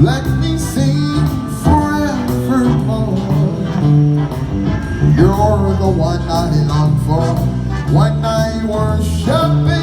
Let me sing forevermore. You're the one I long for when I worship